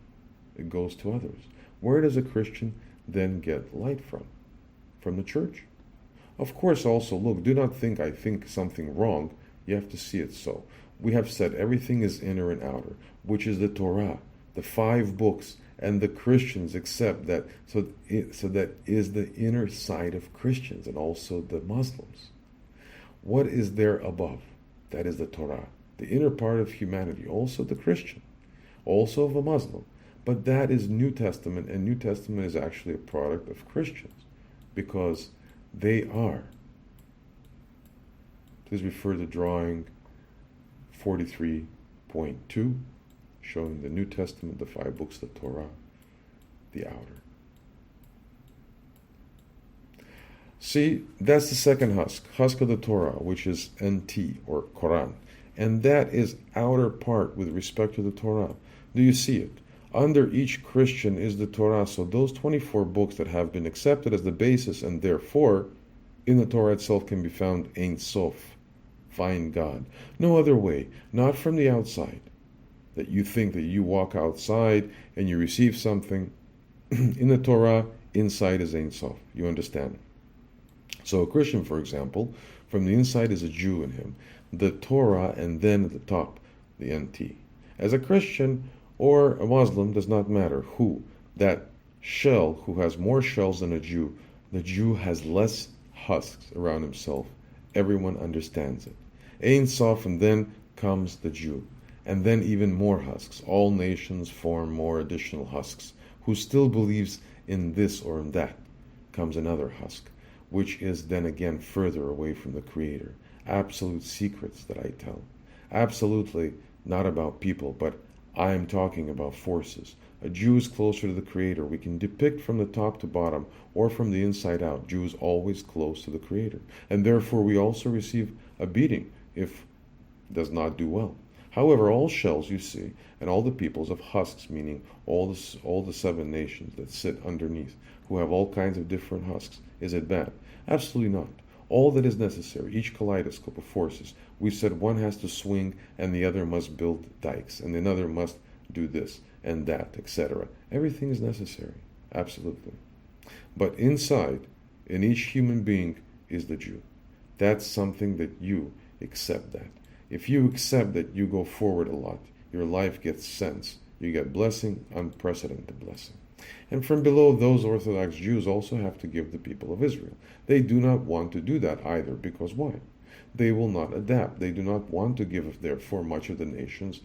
it goes to others. Where does a Christian then get light from? From the church. Of course, also, look, do not think I think something wrong. You have to see it so. We have said everything is inner and outer, which is the Torah, the 5 books, and the Christians accept that. So that is the inner side of Christians, and also the Muslims. What is there above? That is the Torah, the inner part of humanity, also the Christian, also of a Muslim. But that is New Testament, and New Testament is actually a product of Christians, because they are. Please refer to drawing 43.2, showing the New Testament, the 5 books, the Torah, the outer. See, that's the second husk of the Torah, which is NT, or Quran. And that is outer part with respect to the Torah. Do you see it? Under each Christian is the Torah, so those 24 books that have been accepted as the basis, and therefore in the Torah itself can be found Ein Sof, find God. No other way, not from the outside, that you think that you walk outside and you receive something. In the Torah, inside is Ein Sof. You understand? So a Christian, for example, from the inside is a Jew in him, the Torah, and then at the top, the NT. As a Christian or a Muslim, does not matter who, that shell who has more shells than a Jew, the Jew has less husks around himself. Everyone understands it. Ein Sof, and then comes the Jew, and then even more husks. All nations form more additional husks. Who still believes in this or in that, comes another husk, which is then again further away from the Creator. Absolute secrets that I tell. Absolutely not about people, but I am talking about forces. A Jew is closer to the Creator. We can depict from the top to bottom or from the inside out. Jew is always close to the Creator. And therefore we also receive a beating if does not do well. However, all shells you see, and all the peoples of husks, meaning all the 7 nations that sit underneath, who have all kinds of different husks, is it bad? Absolutely not. All that is necessary, each kaleidoscope of forces, we said one has to swing and the other must build dikes, and another must do this and that, etc. Everything is necessary, absolutely. But inside, in each human being, is the Jew. That's something that you accept that. If you accept that, you go forward a lot. Your life gets sense. You get blessing, unprecedented blessing. And from below, those Orthodox Jews also have to give the people of Israel. They do not want to do that either, because why? They will not adapt. They do not want to give, therefore, much of the nations,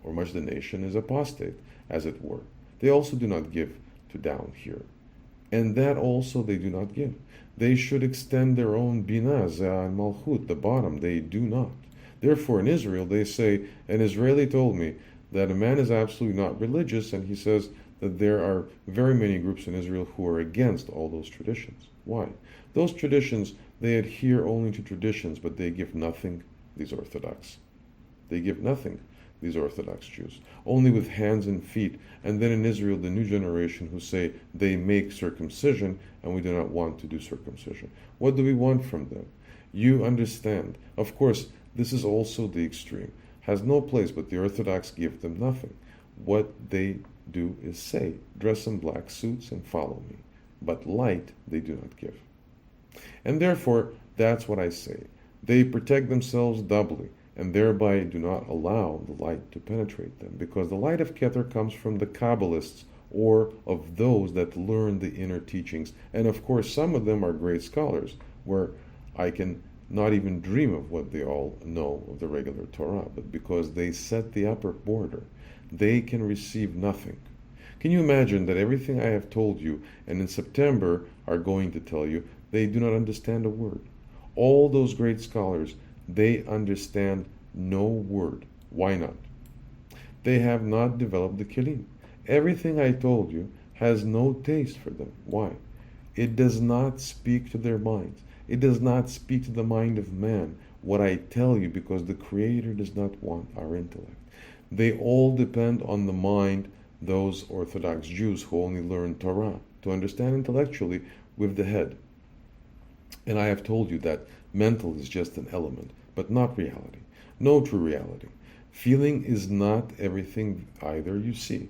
or much of the nation is apostate, as it were. They also do not give to down here. And that also they do not give. They should extend their own Binah, Zeh, and Malchut, the bottom. They do not. Therefore, in Israel, they say, an Israeli told me that a man is absolutely not religious, and he says that there are very many groups in Israel who are against all those traditions. Why? Those traditions, they adhere only to traditions, but they give nothing, these Orthodox. They give nothing, these Orthodox Jews, only with hands and feet. And then in Israel, the new generation who say they make circumcision and we do not want to do circumcision. What do we want from them? You understand. Of course, this is also the extreme. Has no place, but the Orthodox give them nothing. What they do is say, dress in black suits and follow me. But light they do not give. And therefore, that's what I say. They protect themselves doubly, and thereby do not allow the light to penetrate them, because the light of Keter comes from the Kabbalists, or of those that learn the inner teachings. And of course, some of them are great scholars, where I can not even dream of what they all know of the regular Torah, but because they set the upper border, they can receive nothing. Can you imagine that everything I have told you, and in September are going to tell you, they do not understand a word? All those great scholars, they understand no word. Why not? They have not developed the kelim. Everything I told you has no taste for them. Why? It does not speak to their minds. It does not speak to the mind of man, what I tell you, because the Creator does not want our intellect. They all depend on the mind, those Orthodox Jews who only learn Torah, to understand intellectually with the head. And I have told you that mental is just an element, but not reality. No true reality. Feeling is not everything either you see.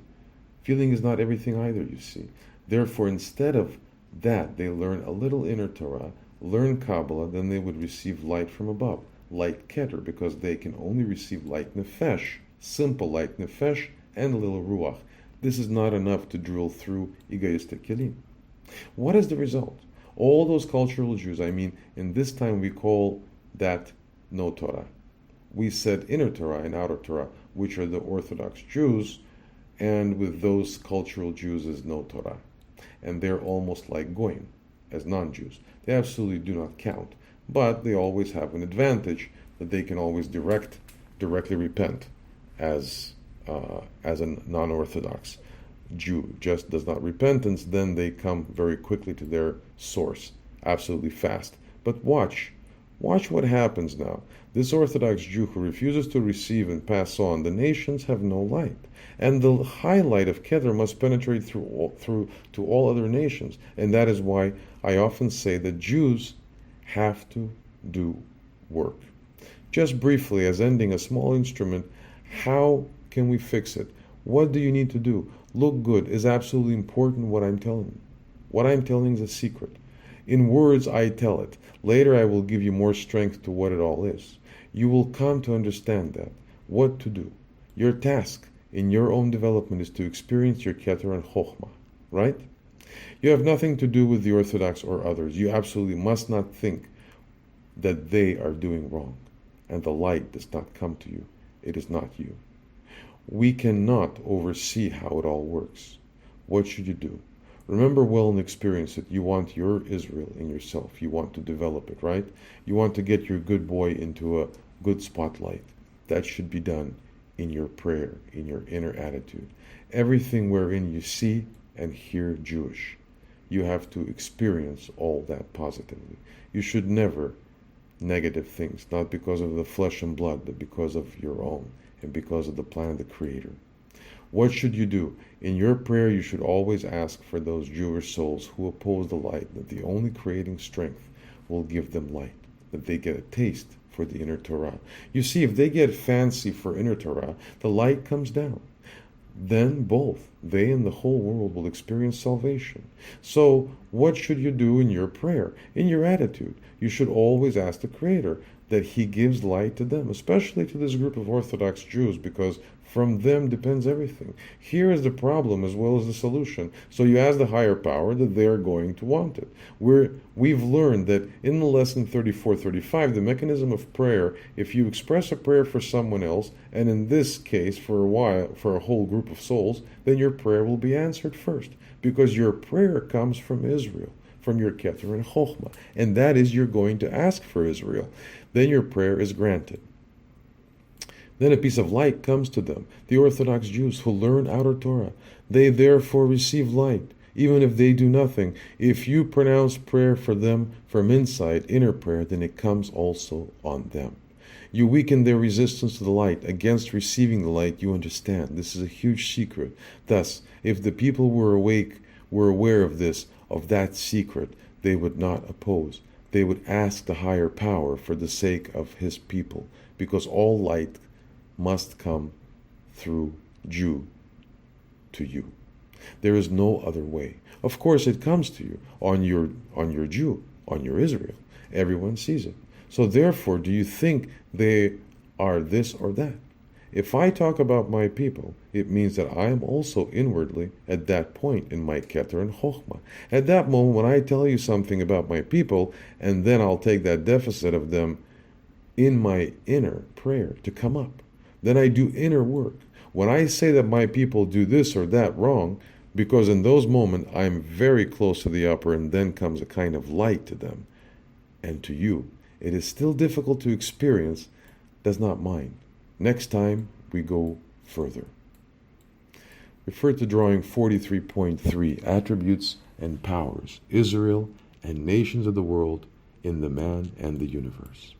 Feeling is not everything either you see. Therefore, instead of that, they learn a little inner Torah, learn Kabbalah, then they would receive light from above, light Keter, because they can only receive light Nefesh, simple light Nefesh, and a little Ruach. This is not enough to drill through egoistic kelim. What is the result? All those cultural Jews, in this time we call that no Torah. We said inner Torah and outer Torah, which are the Orthodox Jews, and with those cultural Jews is no Torah. And they're almost like Goyim, as non-Jews. They absolutely do not count, but they always have an advantage that they can always directly repent as a non-Orthodox Jew just does not repentance, then they come very quickly to their source, absolutely fast. But watch what happens now. This Orthodox Jew who refuses to receive and pass on, the nations have no light. And the high light of Keter must penetrate through to all other nations. And that is why I often say that Jews have to do work. Just briefly, as ending a small instrument, how can we fix it? What do you need to do? Look good is absolutely important, what I'm telling you. What I'm telling is a secret. In words, I tell it. Later, I will give you more strength to what it all is. You will come to understand that. What to do. Your task in your own development is to experience your Keter and Chokhmah, right? You have nothing to do with the Orthodox or others. You absolutely must not think that they are doing wrong, and the light does not come to you. It is not you. We cannot oversee how it all works. What should you do? Remember well and experience it. You want your Israel in yourself. You want to develop it, right? You want to get your good boy into a good spotlight. That should be done in your prayer, in your inner attitude. Everything wherein you see and hear Jewish, you have to experience all that positively. You should never negative things, not because of the flesh and blood, but because of your own and because of the plan of the Creator. What should you do? In your prayer, you should always ask for those Jewish souls who oppose the light, that the only creating strength will give them light, that they get a taste for the inner Torah. You see, if they get fancy for inner Torah, the light comes down. Then both they and the whole world will experience salvation. So, what should you do in your prayer? In your attitude, you should always ask the Creator that He gives light to them, especially to this group of Orthodox Jews, because from them depends everything. Here is the problem as well as the solution. So you ask the higher power that they are going to want it. We've learned that in the lesson 34-35, the mechanism of prayer, if you express a prayer for someone else, and in this case for a while, for a whole group of souls, then your prayer will be answered first, because your prayer comes from Israel, from your Keter and Chokhmah, and that is you're going to ask for Israel. Then your prayer is granted. Then a piece of light comes to them, the Orthodox Jews who learn outer Torah. They therefore receive light, even if they do nothing. If you pronounce prayer for them from inside, inner prayer, then it comes also on them. You weaken their resistance to the light. Against receiving the light, you understand. This is a huge secret. Thus, if the people were awake, were aware of this, of that secret, they would not oppose. They would ask the higher power for the sake of his people, because all light must come through Jew to you. There is no other way. Of course, it comes to you on your Jew, on your Israel. Everyone sees it. So therefore, do you think they are this or that? If I talk about my people, it means that I am also inwardly at that point in my Keter and Chochmah. At that moment, when I tell you something about my people, and then I'll take that deficit of them in my inner prayer to come up. Then I do inner work. When I say that my people do this or that wrong, because in those moments I'm very close to the upper, and then comes a kind of light to them and to you. It is still difficult to experience, does not mind. Next time we go further. Refer to drawing 43.3, Attributes and Powers, Israel and Nations of the World in the Man and the Universe.